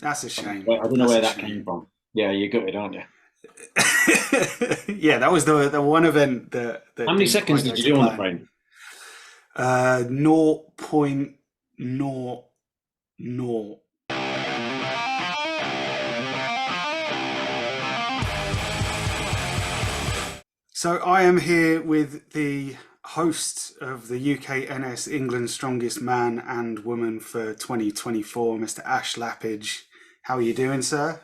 That's a I don't shame. know, I don't know That's where a that came shame. from. Yeah, you're gutted, aren't you? Yeah, that was the one event How that many didn't seconds quite go did you to do on the plan. frame? 0.00. So I am here with the host of the UKNS England's Strongest Man and Woman for 2024, Mr. Ash Lappage. How are you doing, sir?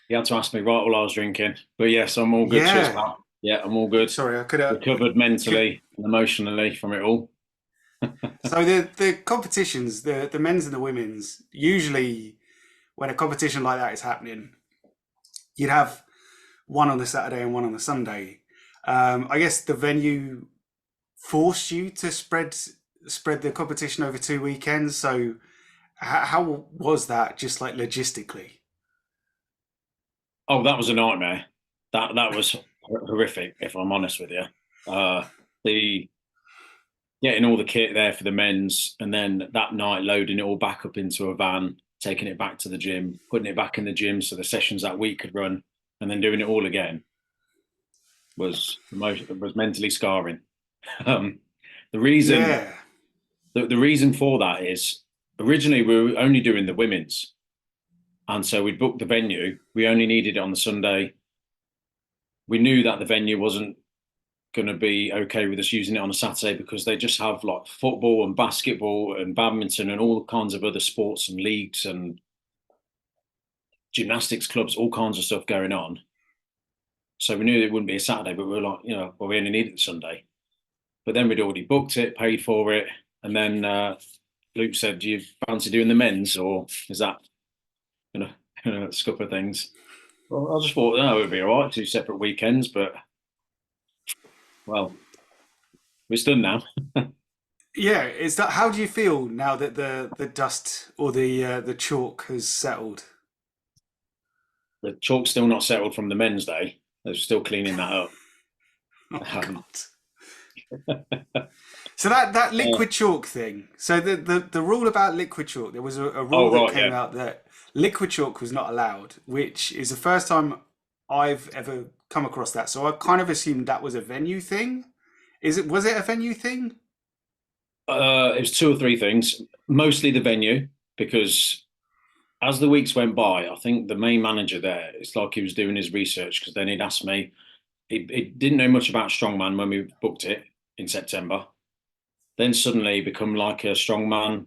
You had to ask me right while I was drinking. But yes, I'm all good. Cheers, Yeah. pal. Yeah, I'm all good. Sorry, I could have. Recovered mentally and emotionally from it all. So the competitions, the men's and the women's, usually when a competition like that is happening, you'd have one on the Saturday and one on the Sunday. I guess the venue forced you to spread the competition over 2 weekends. So how was that, just like logistically? Oh, that was a nightmare. That was horrific, if I'm honest with you. The getting all the kit there for the men's, and then that night loading it all back up into a van, taking it back to the gym, putting it back in the gym so the sessions that week could run, and then doing it all again was mentally scarring. Um, the reason Yeah, the reason for that is originally we were only doing the women's, and so we'd booked the venue. We only needed it on the Sunday. We knew that the venue wasn't going to be okay with us using it on a Saturday because they just have like football and basketball and badminton and all kinds of other sports and leagues and gymnastics clubs, all kinds of stuff going on. So we knew it wouldn't be a Saturday, but we were like, well, we only needed the Sunday. But then we'd already booked it, paid for it, and then Luke said, "Do you fancy doing the men's, or is that you know, a scup of things?" Well, I just thought, no, it would be all right, two separate weekends, but well, it's done now. yeah. Is that how do you feel now that the dust or the chalk has settled? The chalk's still not settled from the men's day. They're still cleaning that up. Oh Um, God. So that uh, liquid chalk thing. So the rule about liquid chalk, there was a rule oh that right, came yeah. out that liquid chalk was not allowed, which is the first time I've ever come across that. So I kind of assumed that was a venue thing. Was it a venue thing? It was two or three things. Mostly the venue, because as the weeks went by, I think the main manager there, it's like he was doing his research because then he'd asked me. He didn't know much about Strongman when we booked it in September. Then suddenly he become like a strongman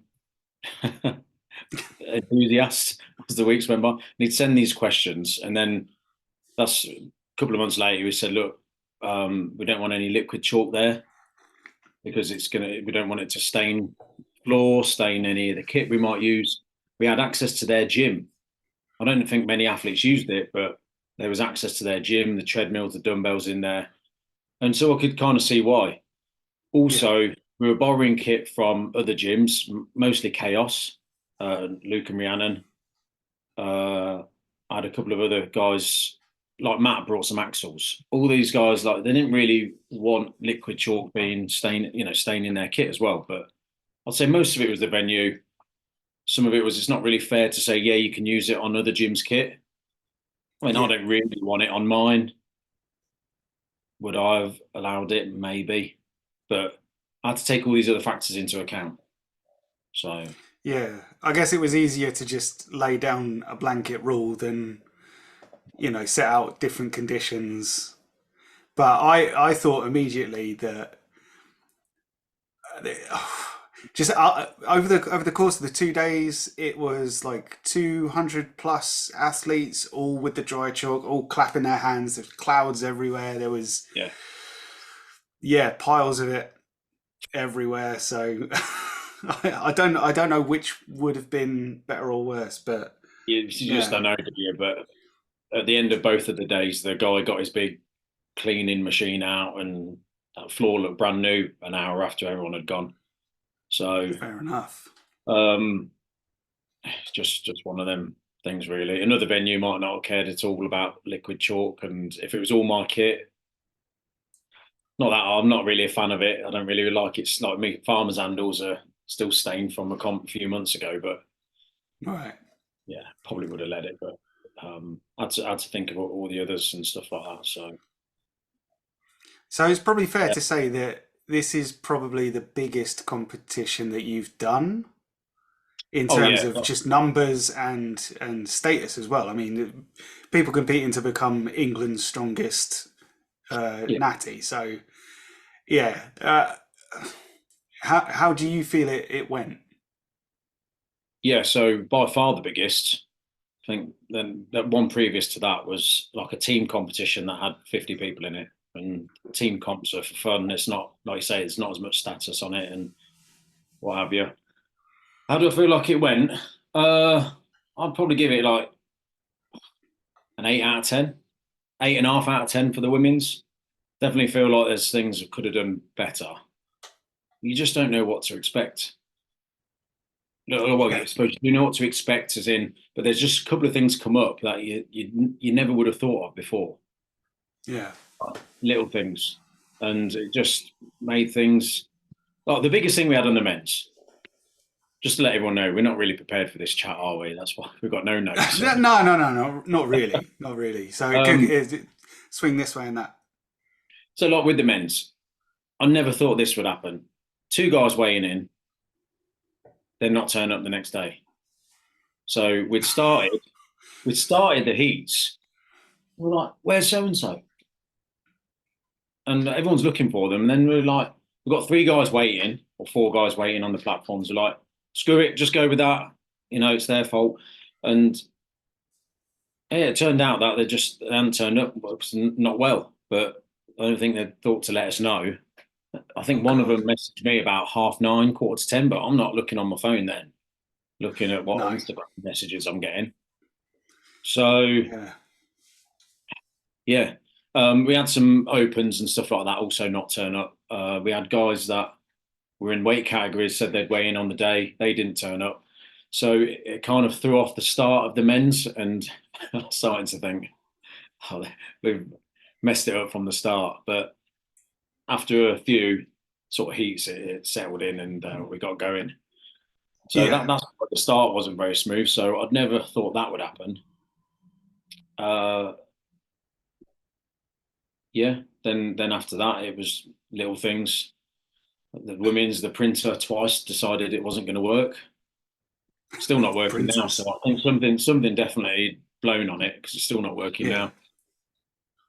enthusiast as the weeks went by. And he'd send these questions, and then that's a couple of months later. He said, "Look, we don't want any liquid chalk there because it's gonna. We don't want it to stain floor, stain any of the kit we might use." We had access to their gym. I don't think many athletes used it, but there was access to their gym, the treadmills, the dumbbells in there, and so I could kind of see why. Yeah. Also, we were borrowing kit from other gyms, mostly Chaos, Luke and Rhiannon. I had a couple of other guys, like Matt brought some axles. All these guys, like they didn't really want liquid chalk being staining their kit as well. But I'd say most of it was the venue. Some of it was it's not really fair to say, yeah, you can use it on other gyms' kit. I mean, I Yeah. don't really want it on mine. Would I have allowed it? Maybe. But I had to take all these other factors into account. So Yeah. I guess it was easier to just lay down a blanket rule than, set out different conditions. But I thought immediately that just over the course of the 2 days, it was like 200 plus athletes, all with the dry chalk, all clapping their hands. There's clouds everywhere. There was, yeah, yeah, piles of it everywhere. So I don't know which would have been better or worse, but you just yeah, don't know, do you? But at the end of both of the days, the guy got his big cleaning machine out, and that floor looked brand new an hour after everyone had gone. So fair enough. um, it's just one of them things, really. Another venue might not have cared at all about liquid chalk, and if it was all my kit, not that I'm not really a fan of it. I don't really like it. It's like me. Farmers' handles are still stained from a comp a few months ago, but Right. yeah, probably would have led it, but I had to think about all the others and stuff like that. So it's probably fair Yeah. to say that this is probably the biggest competition that you've done in Oh terms yeah, of just numbers and status as well. I mean, people competing to become England's strongest yeah, natty. So yeah, how do you feel it went? yeah. So by far the biggest. I think then that one previous to that was like a team competition that had 50 people in it, and team comps are for fun. It's not like you say, it's not as much status on it and what have you. How do I feel like it went? I'd probably give it like an 8 out of 10, 8.5 out of 10 for the women's. Definitely feel like there's things I could have done better. You just don't know what to expect. No, well, Yeah, I suppose you know what to expect, as in, but there's just a couple of things come up that you never would have thought of before. yeah. Little things, and it just made things. Oh, the biggest thing we had on the men's. Just to let everyone know, we're not really prepared for this chat, are we? That's why we've got no notes. No, no, no, no, no, not really, not really. So it could Um, swing this way and that. so, like with the men's, I never thought this would happen. Two guys weighing in, then not turn up the next day. So we'd started the heats. We're like, where's so and so? And everyone's looking for them. And then we're like, we've got three guys waiting or four guys waiting on the platforms. We're like, screw it, just go with that. You know, it's their fault. And yeah, it turned out that they hadn't turned up, not well. But I don't think they thought to let us know. I Oh think one of God, them messaged me about 9:30, quarter to 10, but I'm not looking on my phone then, looking at what no, Instagram messages I'm getting. So yeah, yeah, we had some opens and stuff like that also not turn up. We had guys that were in weight categories said they'd weigh in on the day. They didn't turn up. So it kind of threw off the start of the men's, and I was starting to think, oh, we've messed it up from the start. But after a few sort of heats, it settled in and we got going. So yeah. that's why the start wasn't very smooth. So I'd never thought that would happen. Uh, yeah, then after that, it was little things. The printer twice decided it wasn't going to work. Still not working now. So Printers. I think something definitely blown on it because it's still not working Yeah.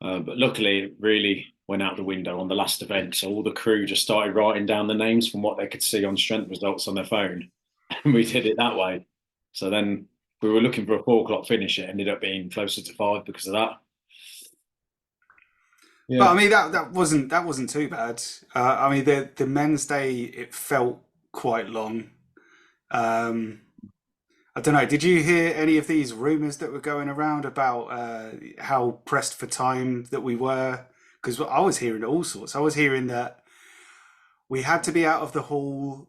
now. But luckily, it really went out the window on the last event. So all the crew just started writing down the names from what they could see on strength results on their phone, and we did it that way. So then we were looking for a 4 o'clock finish. It ended up being closer to 5 because of that. But I Yeah, mean that wasn't too bad. I mean the men's day it felt quite long. Um, I don't know. Did you hear any of these rumors that were going around about how pressed for time that we were? Because I was hearing all sorts. I was hearing that we had to be out of the hall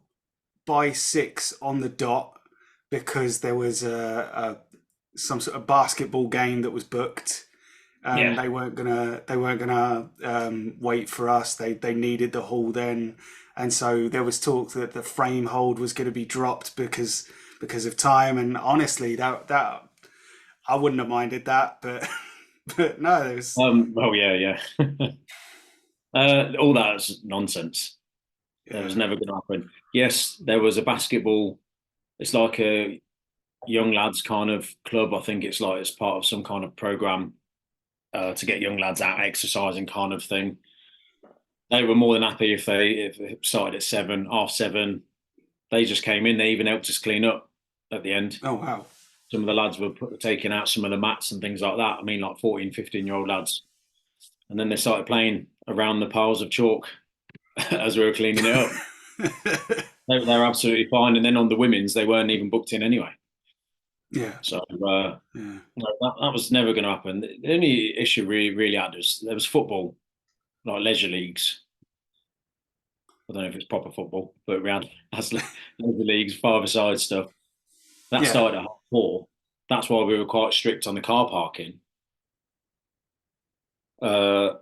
by 6 on the dot because there was some sort of basketball game that was booked and yeah. they weren't gonna wait for us. They needed the hall then, and so there was talk that the frame hold was going to be dropped because of time. And honestly, that I wouldn't have minded that, but but no, there was Well, yeah, yeah. All that is nonsense. That was yeah, never going to happen. Yes, there was a basketball. It's like a young lads kind of club. I think it's like it's part of some kind of program to get young lads out exercising kind of thing. They were more than happy if it started at 7, half 7. They just came in. They even helped us clean up at the end. oh wow, Some of the lads were taking out some of the mats and things like that. I mean, like 14, 15-year-old lads. And then they started playing around the piles of chalk as we were cleaning it up. They were absolutely fine. And then on the women's, they weren't even booked in anyway. yeah, So yeah, no, that was never going to happen. The only issue we really had was there was football, like leisure leagues. I don't know if it's proper football, but we had as leisure leagues, five-a-side stuff. That yeah, started at 4:30. That's why we were quite strict on the car parking. Uh,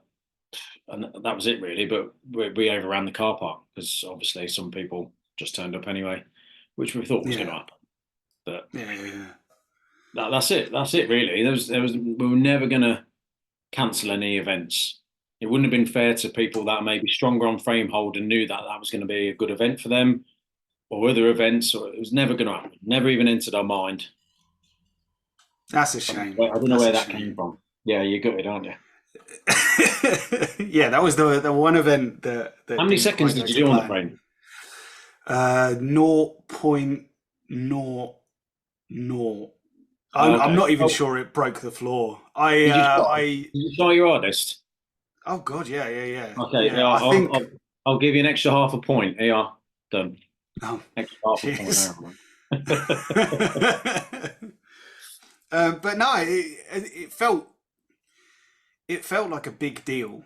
and that was it really. But we overran the car park because obviously some people just turned up anyway, which we thought was going to yeah, happen. But yeah, yeah. That's it. That's it. Really, we were never going to cancel any events. It wouldn't have been fair to people that may be stronger on frame hold and knew that that was going to be a good event for them, or other events. Or it was never going to happen. Never even entered our mind. That's a I shame. don't know That's where a that came shame. from. Yeah, you got it, aren't you? Yeah, that was the one event How that many didn't seconds quite go did you to do on the plan. frame? 0.00. Oh, I'm okay. not even Oh, sure it broke the floor. did you try? Did you try your hardest? Oh God, yeah, yeah, yeah, Okay, yeah, yeah. I think. I'll give you an extra half a point. Here you are. Done. Oh, Extra half a point. jeez. Hang on. But no, it felt like a big deal.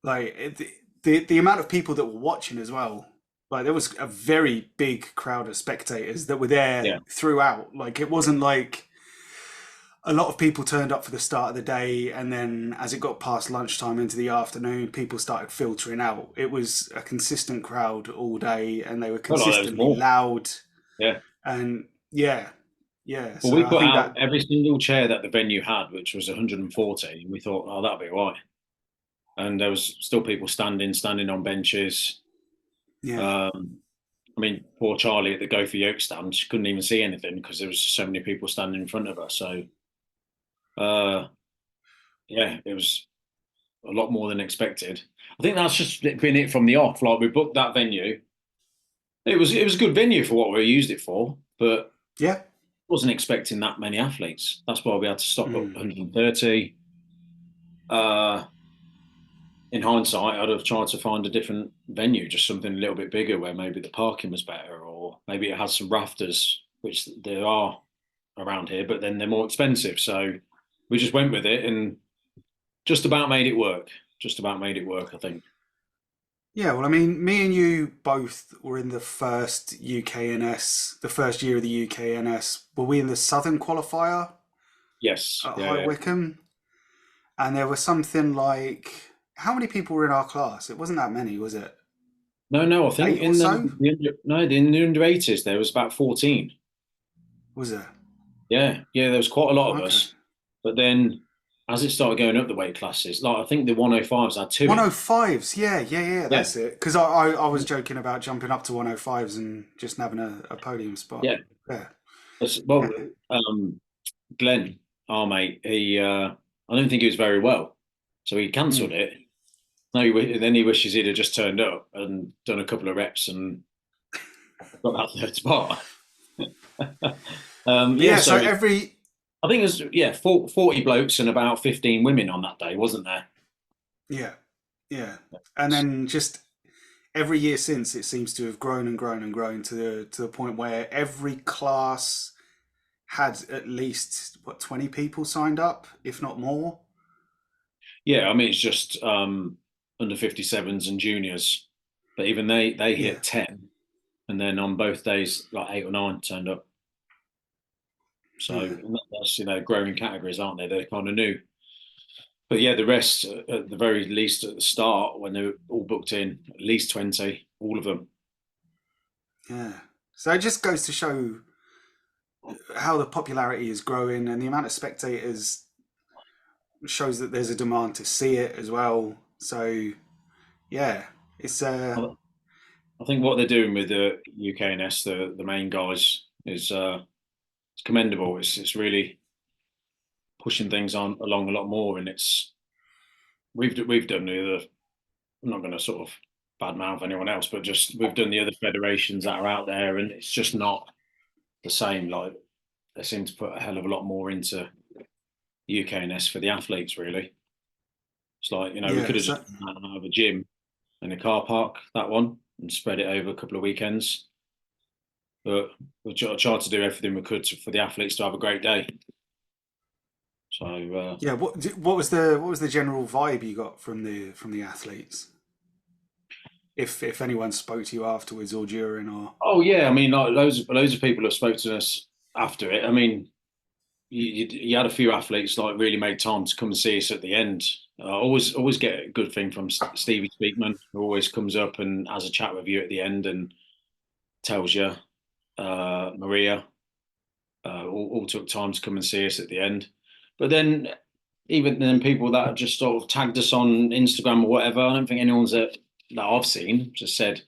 Like the amount of people that were watching as well. Like there was a very big crowd of spectators that were there Yeah. throughout. Like it wasn't like a lot of people turned up for the start of the day, and then as it got past lunchtime into the afternoon, people started filtering out. It was a consistent crowd all day, and they were Felt like there was consistently more. loud. Yeah. And yeah, yeah. Well, So we I put think out that every single chair that the venue had, which was 140, and we thought, oh, that'll be all right. And there was still people standing on benches. yeah, Um, I mean, poor Charlie at the Go for Yoke stand, she couldn't even see anything because there was so many people standing in front of her. So, uh, yeah, it was a lot more than expected. I think that's just been it from the off. Like we booked that venue. It was a good venue for what we used it for, but yeah. wasn't expecting that many athletes. That's why we had to stop at Mm. 130. In hindsight, I'd have tried to find a different venue, just something a little bit bigger where maybe the parking was better, or maybe it has some rafters, which there are around here, but then they're more expensive. So we just went with it and just about made it work. Just about made it work, I think. Yeah, well, I mean, me and you both were in the first UKNS, the first year of the UKNS. Were we in the Southern qualifier Yes, at yeah, High yeah. Wycombe? And there was something like, how many people were in our class? It wasn't that many, was it? No, no, I think 8 or in so? the under 80s there was about 14. Was there? Yeah, yeah, there was quite a lot of Okay. us. But then as it started going up the weight classes, like I think the 105s had two in. 105s, yeah, yeah, yeah, Yeah, that's it. Because I was joking about jumping up to 105s and just having a podium spot. yeah. Yeah. Well, um, Glenn, our mate, I don't think he was very well, so he cancelled Mm. it. No, then he wishes he'd have just turned up and done a couple of reps and got that third spot. But Yeah, yeah, so so every, I think it was 40 blokes and about 15 women on that day, wasn't there? yeah, yeah. And then just every year since, it seems to have grown and grown and grown to the point where every class had at least what 20 people signed up, if not more. Yeah, I mean it's just under 57s and juniors, but even they Yeah, hit 10, and then on both days like 8 or 9 turned up. So yeah, and that's growing categories, aren't they? They're kind of new. But yeah, the rest, at the very least, at the start, when they were all booked in, at least 20, all of them. yeah. So it just goes to show how the popularity is growing, and the amount of spectators shows that there's a demand to see it as well. So yeah, it's I think what they're doing with the UKNS, the main guys, is it's commendable. It's really pushing things on along a lot more, and we've done the other. I'm not going to sort of badmouth anyone else, but just we've done the other federations that are out there, and it's just not the same. Like they seem to put a hell of a lot more into UKNS for the athletes, really. It's like, we yeah. could have So just done that out of a gym in a car park, that one, and spread it over a couple of weekends. But we tried to do everything we could for the athletes to have a great day. So, yeah, what was the general vibe you got from the athletes? If anyone spoke to you afterwards or during or oh yeah, I mean, like loads of people have spoken to us after it. I mean, you had a few athletes like really made time to come and see us at the end. Always get a good thing from Stevie Speakman, who always comes up and has a chat with you at the end and tells you, Maria. all took time to come and see us at the end. But then, even then, people that have just sort of tagged us on Instagram or whatever, I don't think anyone's that I've seen just said,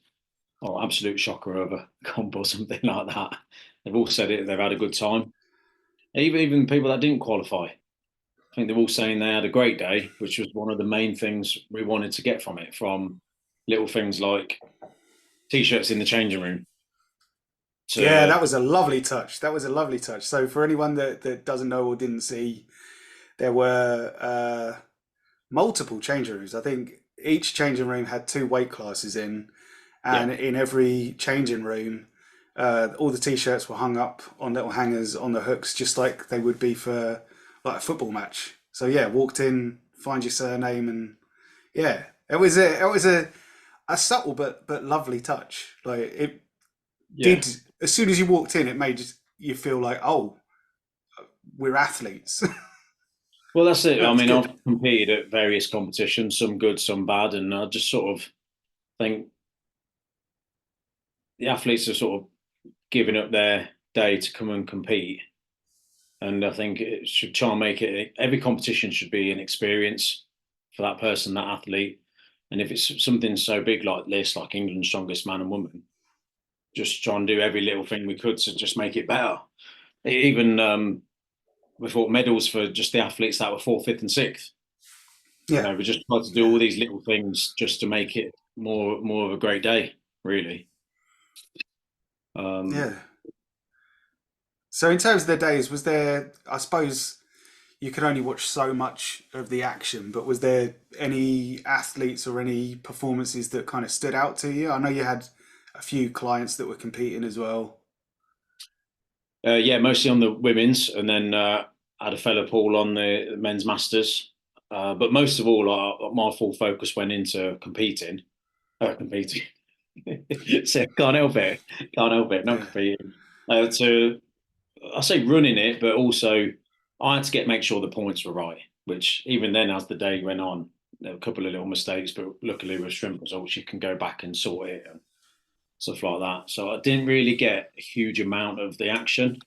"Oh, absolute shocker over comp" or something like that. They've all said it. They've had a good time. Even people that didn't qualify, I think they're all saying they had a great day, which was one of the main things we wanted to get from it. From little things like t-shirts in the changing room Yeah, to that was a lovely touch. That was a lovely touch. So for anyone that doesn't know or didn't see, there were multiple changing rooms. I think each changing room had two weight classes in, yeah, and in every changing room, all the t-shirts were hung up on little hangers on the hooks, just like they would be for like a football match. So yeah, walked in, find your surname, and yeah, it was a subtle but lovely touch. Like it yeah. did as soon as you walked in, it made you feel like, oh, we're athletes. Well, that's it. That I was mean, good. I've competed at various competitions, some good, some bad, and I just sort of think the athletes are sort of giving up their day to come and compete. And I think it should try and make it every competition should be an experience for that person, that athlete. And if it's something so big like this, like England's strongest man and woman, just try and do every little thing we could to just make it better. Even we thought medals for just the athletes that were fourth, fifth, and sixth. You Yeah, know, we just tried to do yeah, all these little things just to make it more of a great day, really. Um, yeah. So in terms of the days, was there? I suppose you could only watch so much of the action, but was there any athletes or any performances that kind of stood out to you? I know you had a few clients that were competing as well. yeah, mostly on the women's, and then I had a fella Paul on the men's masters. But most of all, my full focus went into competing. Competing. So can't help it, not Yeah, competing. To I say running it, but also I had to make sure the points were right. Which even then, as the day went on, there were a couple of little mistakes, but luckily with shrimp results, you can go back and sort it and stuff like that. So I didn't really get a huge amount of the action.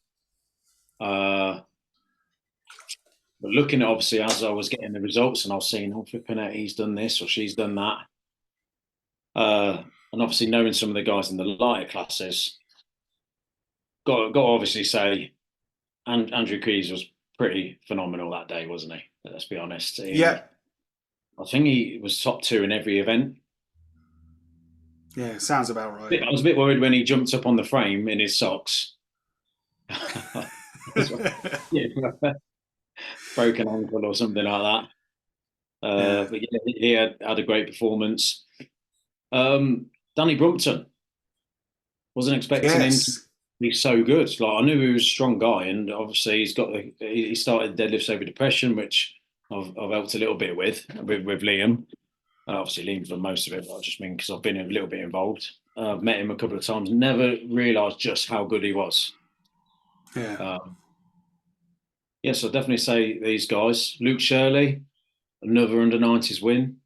Uh, but looking at obviously as I was getting the results and I was seeing, oh, flipping out, he's done this or she's done that. And obviously knowing some of the guys in the lighter classes, got to obviously say, and Andrew Keys was pretty phenomenal that day, wasn't he? Let's be honest. yeah, I think he was top two in every event. yeah. Sounds about right. I was a bit worried when he jumped up on the frame in his socks. Yeah, broken ankle or something like that. Yeah. But yeah, he had a great performance. Danny Brumpton, wasn't expecting him to Yes. be so good. Like I knew he was a strong guy, and obviously he started deadlifts over depression, which I've helped a little bit with Liam. Obviously, Liam's done most of it, but I just mean because I've been a little bit involved. I've met him a couple of times, never realised just how good he was. Yeah. Um, yes, I'll definitely say these guys. Luke Shirley, another under 90s win.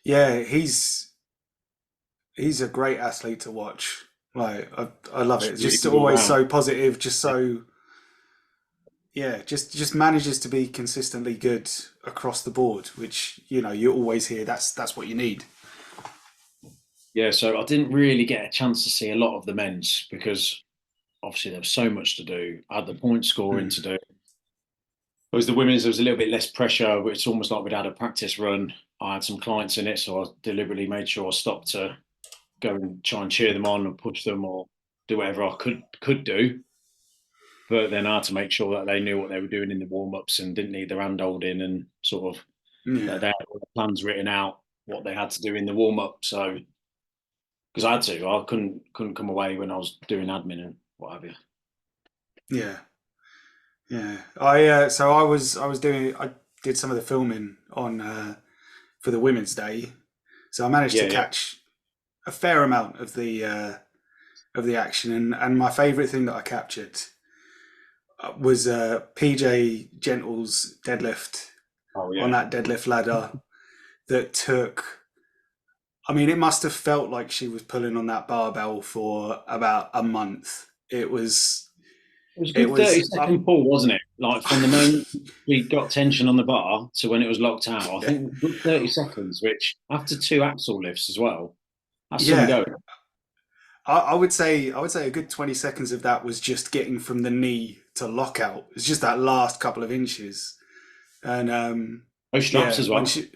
Yeah. He's a great athlete to watch. Like I love it. Just It's really just good all always round. so positive. Just so yeah. Just manages to be consistently good across the board, which you always hear. That's what you need. Yeah, so I didn't really get a chance to see a lot of the men's because obviously there was so much to do. I had the point scoring Mm. to do. Whereas the women's, there was a little bit less pressure. It's almost like we'd had a practice run. I had some clients in it, so I deliberately made sure I stopped to go and try and cheer them on and push them or do whatever I could do. But then I had to make sure that they knew what they were doing in the warm ups and didn't need their hand holding and sort of that Yeah. they had all the plans written out what they had to do in the warm up. So because I had to, I couldn't come away when I was doing admin and what have you. Yeah. Yeah. I did some of the filming on for the Women's Day, so I managed to Yeah, yeah. catch a fair amount of the action, and my favourite thing that I captured was PJ Gentle's deadlift Oh on yeah. that deadlift ladder that took. I mean, it must have felt like she was pulling on that barbell for about a month. It was. It was a It good 30 was, second pull, wasn't it? Like from the moment we got tension on the bar to when it was locked out, I yeah, think a good 30 seconds, which after two axle lifts as well, that's some yeah. going. I would say a good 20 seconds of that was just getting from the knee to lockout. It's just that last couple of inches. And Both straps yeah, as when well. she,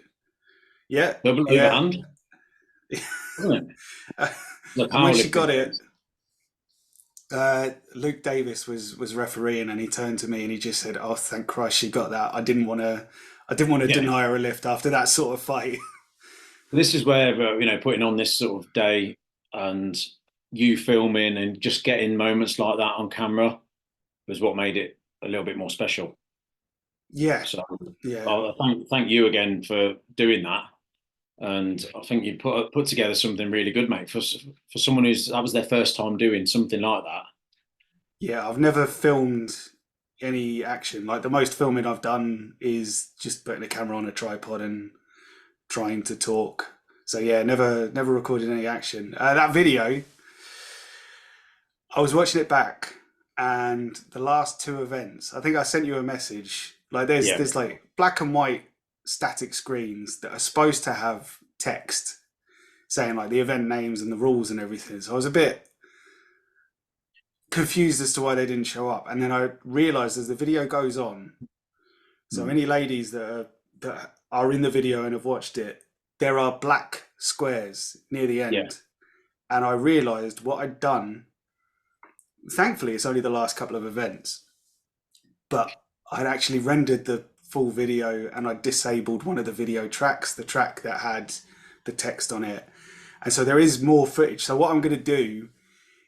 yeah, Double yeah. overhand, wasn't it? The And when she powerlifting got it, phase. Luke Davis was refereeing, and he turned to me and he just said, "Oh, thank Christ she got that. I didn't want to Yeah. deny her a lift after that sort of fight." This is where, putting on this sort of day and you filming and just getting moments like that on camera was what made it a little bit more special. Yeah, So yeah, thank you again for doing that. And I think you put together something really good, mate. For someone that was their first time doing something like that. yeah. I've never filmed any action. Like the most filming I've done is just putting a camera on a tripod and trying to talk. So yeah, never recorded any action. That video, I was watching it back, and the last two events, I think I sent you a message. Like Yeah, there's like black and white static screens that are supposed to have text saying like the event names and the rules and everything. So I was a bit confused as to why they didn't show up. And then I realized as the video goes on, so mm, any ladies that are in the video and have watched it, there are black squares near the yeah, end. And I realized what I'd done. Thankfully, it's only the last couple of events, but I'd actually rendered the full video and I disabled one of the video tracks, the track that had the text on it. And so there is more footage. So what I'm going to do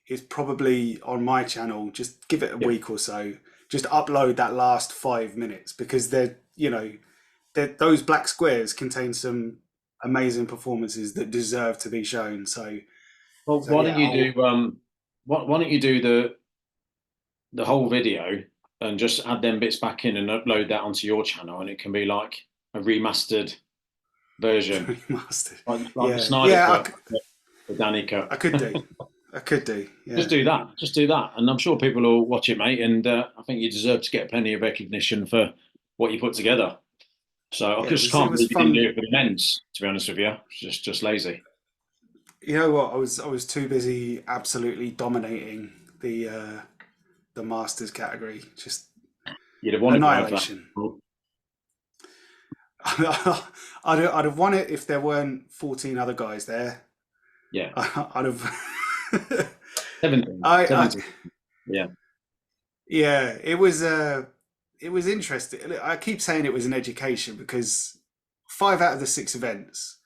is probably on my channel, just give it a yeah. week or so, just upload that last 5 minutes because those black squares contain some amazing performances that deserve to be shown. Well, So why don't yeah, you do why don't you do the whole video and just add them bits back in and upload that onto your channel, and it can be like a remastered version, remastered. like the Yeah, Snyder yeah, cut, the Danny cut. I could do. I could do. Just Yeah, do that. Just do that, and I'm sure people will watch it, mate. And I think you deserve to get plenty of recognition for what you put together. So I yeah. just It can't was believe you didn't do fun. it for the men's. To be honest with you, just lazy. You know what? I was too busy absolutely dominating the masters category. Just You'd have won it without that. annihilation. I'd have won it if there weren't 14 other guys there. Yeah, I'd have. 17, I 17. Yeah, yeah. It was interesting. I keep saying it was an education because 5 out of the 6 events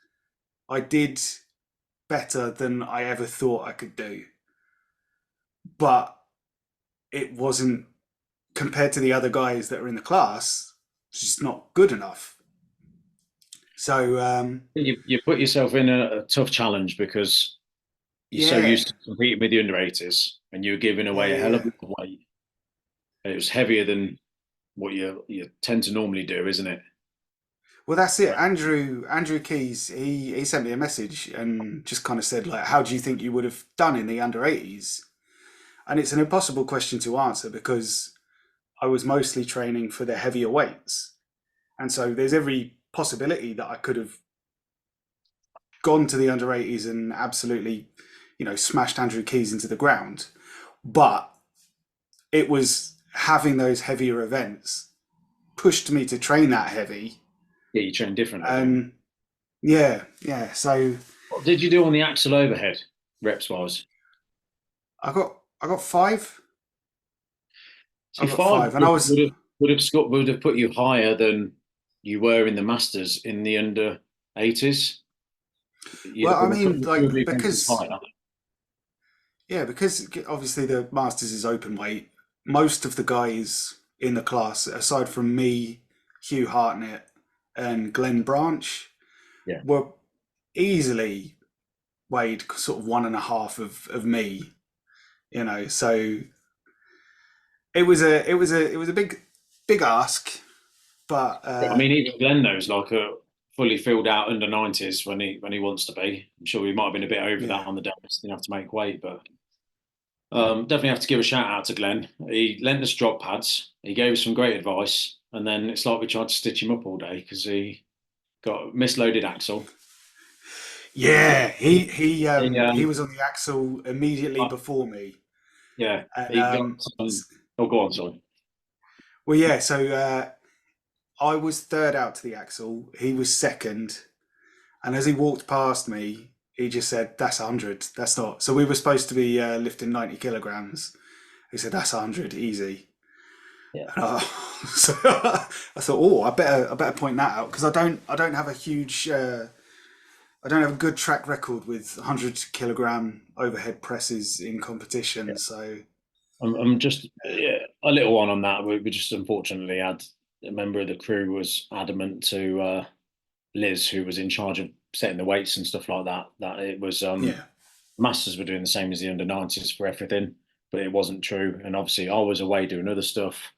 I did better than I ever thought I could do, but it wasn't compared to the other guys that are in the class. It's just not good enough. So you put yourself in a tough challenge because you're so yeah, used to competing with the under 80s, and you were giving yeah, away a yeah, hell of yeah. a lot of weight. And it was heavier than what you tend to normally do, isn't it? Well, that's it. Right. Andrew Keys, he sent me a message and just kind of said like, "How do you think you would have done in the under 80s?" And it's an impossible question to answer because I was mostly training for the heavier weights, and so there's every possibility that I could have gone to the under 80s and absolutely, smashed Andrew Keys into the ground. But it was having those heavier events pushed me to train that heavy. Yeah, you train differently, don't you? And yeah, yeah. So What did you do on the axle overhead, reps wise? I got five. I See, got five five, and I was would have put you higher than you were in the Masters in the under 80s. well. You'd I would have put mean, two like of your fences because higher. yeah, because obviously the Masters is open weight. Most of the guys in the class, aside from me, Hugh Hartnett, and Glenn Branch, Yeah. were easily weighed sort of one and a half of me. So it was a big ask, but I mean, even Glenn knows like a fully filled out under 90s when he wants to be. I'm sure he might have been a bit over yeah. that on the deadlifts, didn't have to make weight, but Definitely have to give a shout out to Glenn. He lent us drop pads. He gave us some great advice, and then it's like we tried to stitch him up all day because he got misloaded axle. Yeah, He, he was on the axle immediately uh, before me, yeah, and he got Oh, go on, sorry. well, yeah. So I was third out to the axle. He was second, and as he walked past me, he just said, "That's 100. That's not." So we were supposed to be lifting 90 kilograms. He said, "That's 100, easy." Yeah. And so I thought, "Oh, I better point that out because I don't have a huge I don't have a good track record with 100 kilogram overhead presses in competition." So I'm just a little one on that. We just unfortunately had a member of the crew was adamant to Liz, who was in charge of setting the weights and stuff like that, that it was yeah, masters were doing the same as the under 90s for everything, but it wasn't true. And obviously, I was away doing other stuff.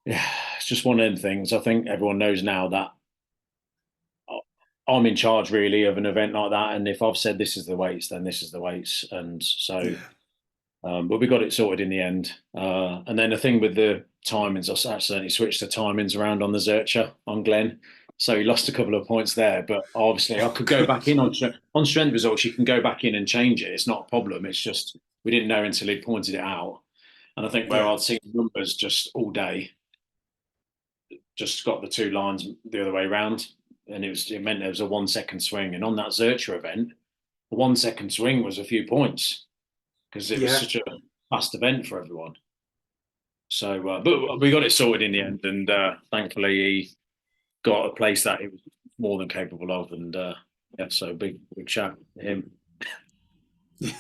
Yeah, it's just one of them things. I think everyone knows now that I'm in charge really of an event like that, and if I've said this is the weights, then this is the weights, and so. yeah, But we got it sorted in the end. And then the thing with the timings, I accidentally switched the timings around on the Zercher on Glenn. So he lost a couple of points there. But obviously, I oh could go god, back in on strength results. You can go back in and change it. It's not a problem. It's just we didn't know until he pointed it out. And I think where yeah, I'd seen numbers just all day, just got the two lines the other way around. And it meant there was a 1 second swing. And on that Zercher event, the 1 second swing was a few points because it was yeah. such a fast event for everyone. So, but we got it sorted in the end, and thankfully he got a place that he was more than capable of, and yeah, so big shout to him. Yeah,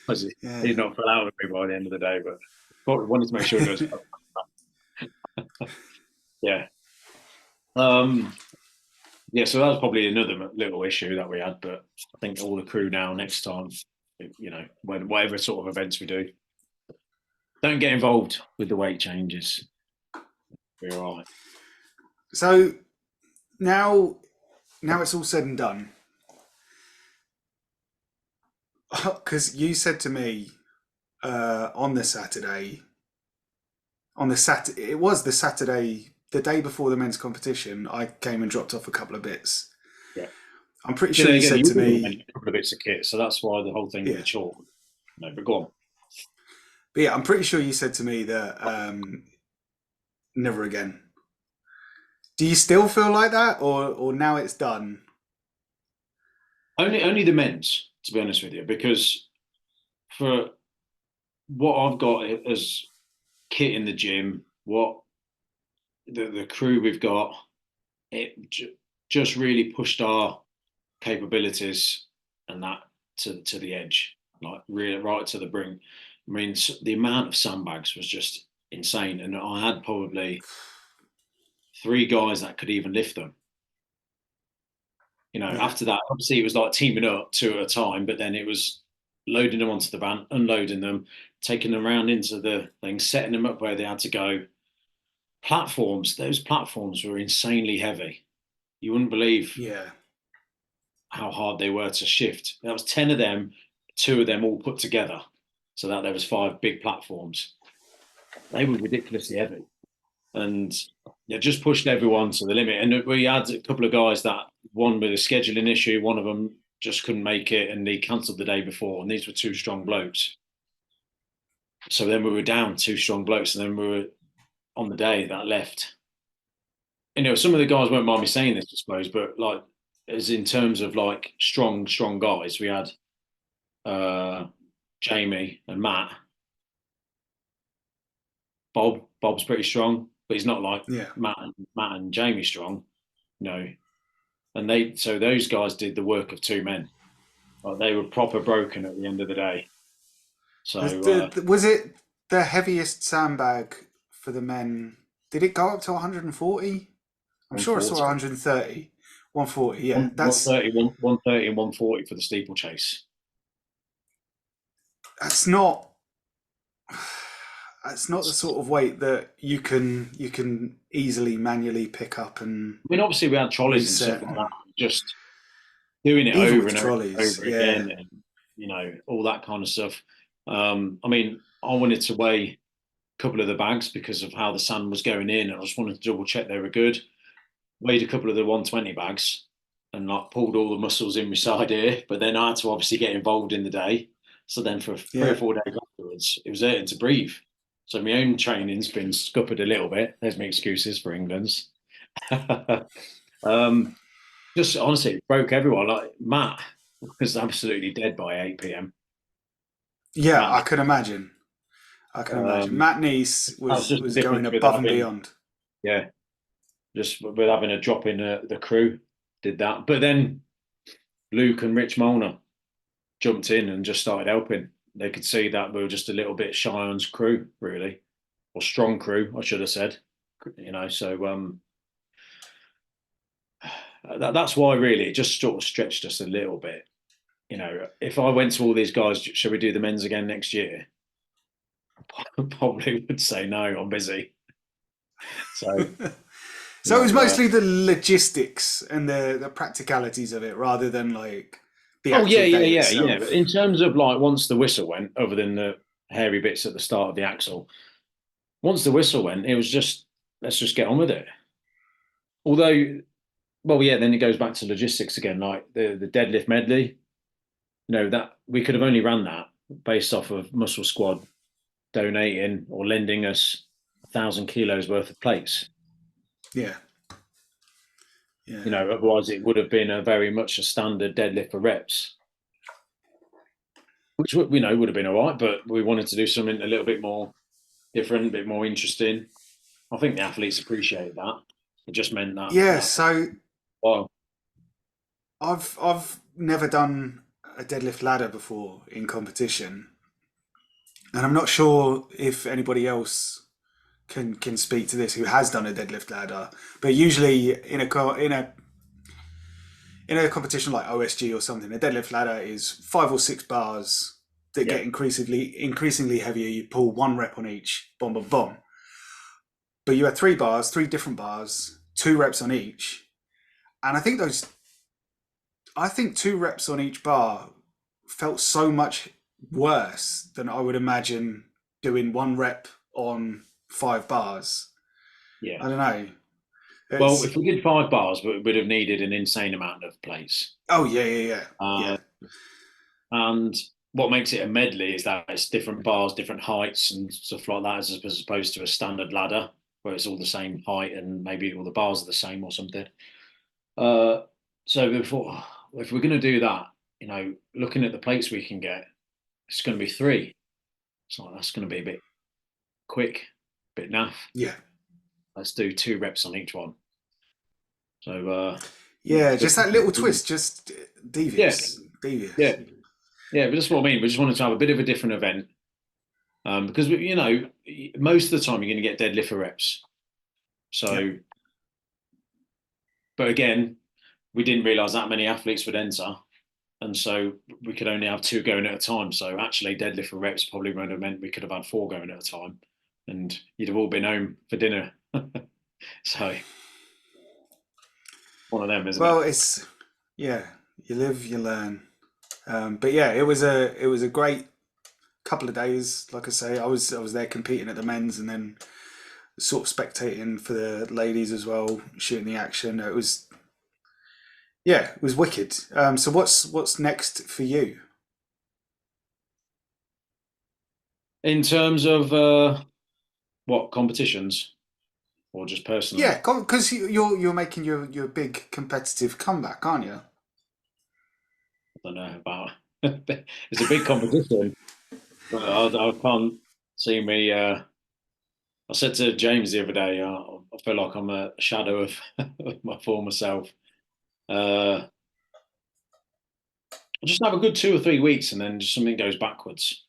He's yeah. not fell out with me by the end of the day, but wanted to make sure it goes. Yeah, um, yeah. So that was probably another little issue that we had, but I think all the crew now next time, whatever sort of events we do, don't get involved with the weight changes. We're all right. So now, now it's all said and done. Because you said to me on the Saturday, it was the Saturday, the day before the men's competition. I came and dropped off a couple of bits. Yeah. I'm pretty But sure then you again, said you to were me, a couple of bits of kit, so that's why the whole thing with the yeah, chalk. No, but go on. but yeah, I'm pretty sure you said to me that never again. Do you still feel like that, or now it's done? Only the men's, to be honest with you, because for what I've got as kit in the gym, what the crew we've got, it just really pushed our capabilities and that to the edge, like really right to the brink. I mean, the amount of sandbags was just insane, and I had probably three guys that could even lift them. Yeah, After that, obviously it was like teaming up two at a time, but then it was loading them onto the van, unloading them, taking them around into the thing, setting them up where they had to go. Platforms, those platforms were insanely heavy. You wouldn't believe yeah, how hard they were to shift. That was 10 of them, two of them all put together. So that there was five big platforms. They were ridiculously heavy. And yeah, just pushed everyone to the limit. And we had a couple of guys that one with a scheduling issue, one of them just couldn't make it and he cancelled the day before. And these were two strong blokes. So then we were down two strong blokes, and then we were on the day that left. Some of the guys won't mind me saying this, I suppose, but like as in terms of like strong guys, we had uh Jamie and Matt. Bob's pretty strong, but he's not like yeah. Matt and Jamie strong, you know. And those guys did the work of two men. Like they were proper broken at the end of the day. So Was it the heaviest sandbag for the men? Did it go up to 140? I'm sure I saw 140, 130. 140, yeah. 130, 130 and 140 for the steeplechase. That's not that's not the sort of weight that you can easily manually pick up and I mean, obviously we had trolleys and stuff reset. like that. Just doing it Even over with and over and trolleys, over yeah, again, and all that kind of stuff. I mean, I wanted to weigh a couple of the bags because of how the sand was going in, and I just wanted to double check they were good. Weighed a couple of the 120 bags and like pulled all the muscles in my side here, but then I had to obviously get involved in the day. So then for 3 or 4 days afterwards, it was hurting to breathe. So my own training's been scuppered a little bit. There's my excuses for England's. um, just honestly, it broke everyone. Like Matt was absolutely dead by 8 p.m. Yeah, I Matt, can imagine. I can imagine. um, Matt Neese that was just the was going difference with above and having, beyond. yeah, just with having a drop in the crew, did that. But then Luke and Rich Molnar jumped in and just started helping. They could see that we were just a little bit shy on crew, really, or strong crew, I should have said. So that's why really it just sort of stretched us a little bit. If I went to all these guys, shall we do the men's again next year? I probably would say no, I'm busy. So you So it was know, mostly the logistics and the practicalities of it rather than like the oh yeah, actual yeah, day yeah, yeah. But itself. in terms of like once the whistle went, other than the hairy bits at the start of the axle, once the whistle went, it was just let's just get on with it. Although, well, yeah, then it goes back to logistics again, like the deadlift medley. That we could have only ran that based off of Muscle Squad donating or lending us 1,000 kilos worth of plates. Yeah. Yeah. Otherwise it would have been a very much a standard deadlift for reps, which would have been all right. But we wanted to do something a little bit more different, a bit more interesting. I think the athletes appreciate that. It just meant that Yeah, that so well, I've never done a deadlift ladder before in competition, and I'm not sure if anybody else can speak to this who has done a deadlift ladder. But usually in a competition like OSG or something, a deadlift ladder is 5 or 6 bars that yeah, get increasingly heavier. You pull 1 rep on each, bomb, bomb, bomb. But you had 3 bars, 3 different bars, 2 reps on each, and I think 2 reps on each bar felt so much worse than I would imagine doing 1 rep on 5 bars. yeah. I don't know. Well, It's if we did 5 bars, we would have needed an insane amount of plates. oh yeah, yeah, yeah, Uh, yeah, and what makes it a medley is that it's different bars, different heights, and stuff like that, as opposed to a standard ladder where it's all the same height and maybe all the bars are the same or something. Uh, so before, if we're going to do that, looking at the plates we can get, it's going to be 3. So that's going to be a bit quick, a bit naff. yeah, Let's do 2 reps on each one. So yeah. so Just that little twist, just yeah, devious, devious. yeah, yeah. But that's what I mean. We just wanted to have a bit of a different event because most of the time you're going to get deadlift for reps. Yeah. So, but again, we didn't realize that many athletes would enter, and so we could only have 2 going at a time. So actually, deadlift for reps probably would have meant we could have had 4 going at a time, and you'd have all been home for dinner. So one of them, isn't it? Well, it's yeah. You live, you learn. But yeah, it was a great couple of days. Like I say, I was there competing at the men's and then sort of spectating for the ladies as well, shooting the action. It was wicked. So what's next for you? In terms of what competitions or just personally? Yeah, because you're making your big competitive comeback, aren't you? I don't know about. It's a big competition, but I can't see me. I said to James the other day, I feel like I'm a shadow of, of my former self. Uh, I just have a good 2 or 3 weeks, and then just something goes backwards.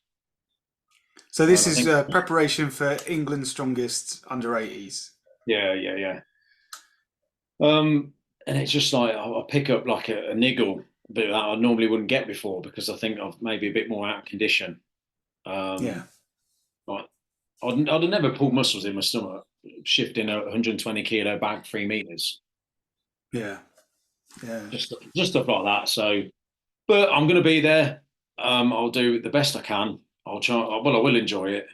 So And this I is think, preparation for England's strongest under 80s. yeah, yeah, yeah. And it's just like I pick up like a niggle, but that I normally wouldn't get before because I think I'm maybe a bit more out of condition. Yeah, Um, like I'd have never pulled muscles in my stomach, shifting a 120 kilo bag 3 meters, yeah, yeah. just stuff like that. So, but I'm going to be there. I'll do the best I can. I'll try. Well, I will enjoy it.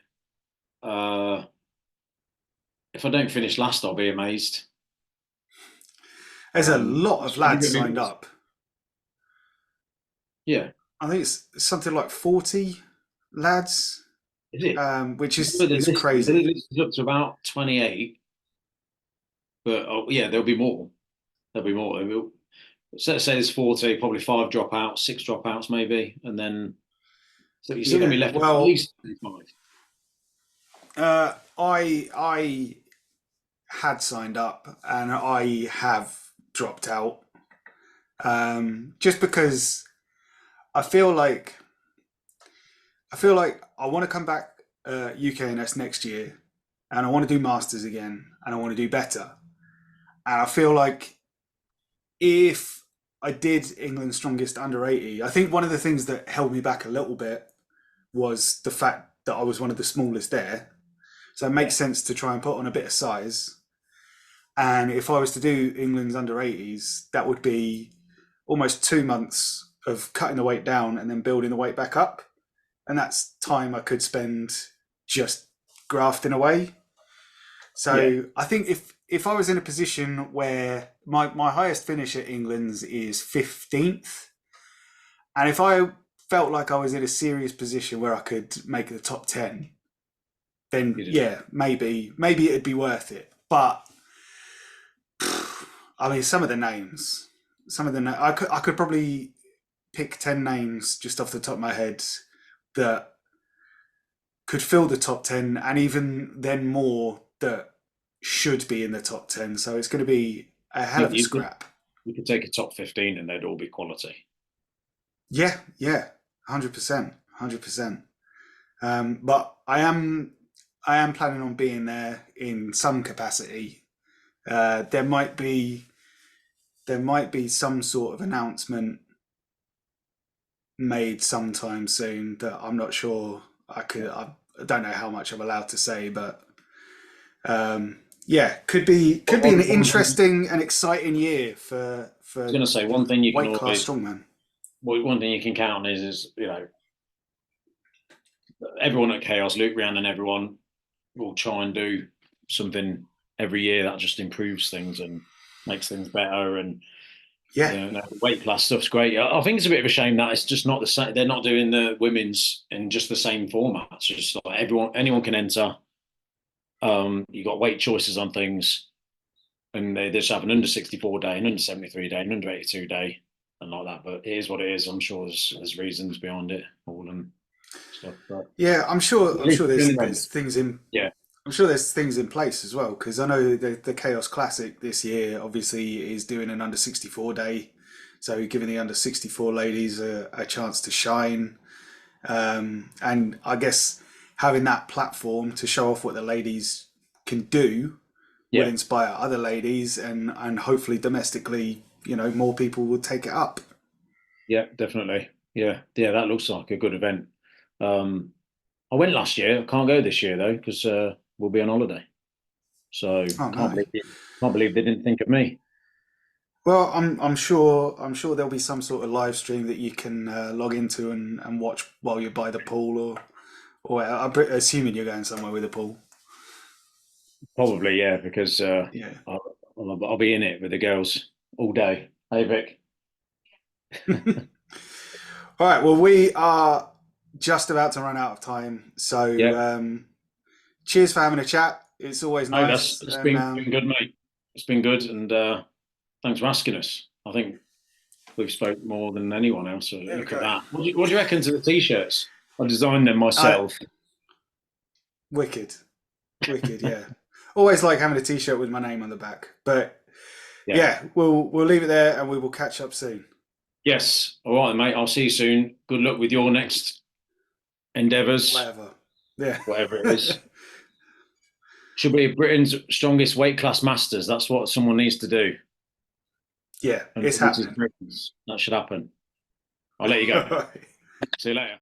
Uh, if I don't finish last, I'll be amazed. There's a lot of I think lads it'll signed be, up. yeah. I think it's something like 40 lads, Is it? which But is the crazy. list is up to about 28, but yeah, there'll be more. There'll be more. So let's say there's 40, probably 5 dropouts, 6 dropouts maybe, and then so you're still going to Yeah. be left with at Well, least 25. I had signed up and I have dropped out, just because I feel like I want to come back UKNS next year, and I want to do masters again, and I want to do better. And I feel like if I did England's strongest under 80, I think one of the things that held me back a little bit was the fact that I was one of the smallest there. So it Yeah, makes sense to try and put on a bit of size. And if I was to do England's under 80s, that would be almost 2 months of cutting the weight down and then building the weight back up. And that's time I could spend just grafting away. yeah, So I think if I was in a position where my highest finish at England's is 15th, and if I felt like I was in a serious position where I could make the top 10, then you did it. yeah, maybe it'd be worth it. But I mean, some of the I could probably pick 10 names just off the top of my head that could fill the top 10, and even then more that should be in the top 10. So it's going to be a hell You, of a you, could, scrap. you could take a top 15 and they'd all be quality. Yeah, yeah, 100%, 100%. But I am planning on being there in some capacity. There might be some sort of announcement made sometime soon that I'm not sure I don't know how much I'm allowed to say, but yeah, But could be an one thing, interesting and exciting year I was for going to say, one thing you can weight class always, strongman. well, one thing you can count on is everyone at Chaos, Luke Ryan and everyone will try and do something every year that just improves things and makes things better. And Yeah, the weight class stuff's great. I think it's a bit of a shame that it's just not the same. They're not doing the women's in just the same format. It's just like anyone can enter. You got weight choices on things, and they just have an under 64 day, an under 73 day, an under 82 day, and like that. But it is what it is. I'm sure there's reasons behind it all and stuff. But yeah, at I'm least sure doing there's events. things in Yeah, I'm sure there's things in place as well, because I know the Chaos Classic this year obviously is doing an under 64 day, so giving the under 64 ladies a chance to shine. And I guess having that platform to show off what the ladies can do will yeah, inspire other ladies, and hopefully domestically, more people will take it up. yeah, definitely. Yeah, yeah, that looks like a good event. Um, I went last year. I can't go this year though because we'll be on holiday. So Oh no. can't believe they didn't think of me. Well, I'm sure there'll be some sort of live stream that you can log into and watch while you're by the pool, or assuming you're going somewhere with a pool. Probably, yeah, because Yeah. I'll be in it with the girls all day. Hey, Vic. All right. Well, we are just about to run out of time, so Yeah. cheers for having a chat. It's always No, nice, it's and been good, mate. It's been good, and thanks for asking us. I think we've spoke more than anyone else. So there we look at go. that. What do you reckon to the t-shirts? I designed them Uh, myself. Wicked, wicked. Yeah. Always like having a T-shirt with my name on the back. But Yeah. yeah, we'll leave it there, and we will catch up soon. Yes. All right, mate. I'll see you soon. Good luck with your next endeavours, Whatever. Yeah. whatever it is. Should be Britain's strongest weight class masters. That's what someone needs to do. Yeah, And it's this is happening. Britain's. That should happen. I'll let you go, mate. See you later.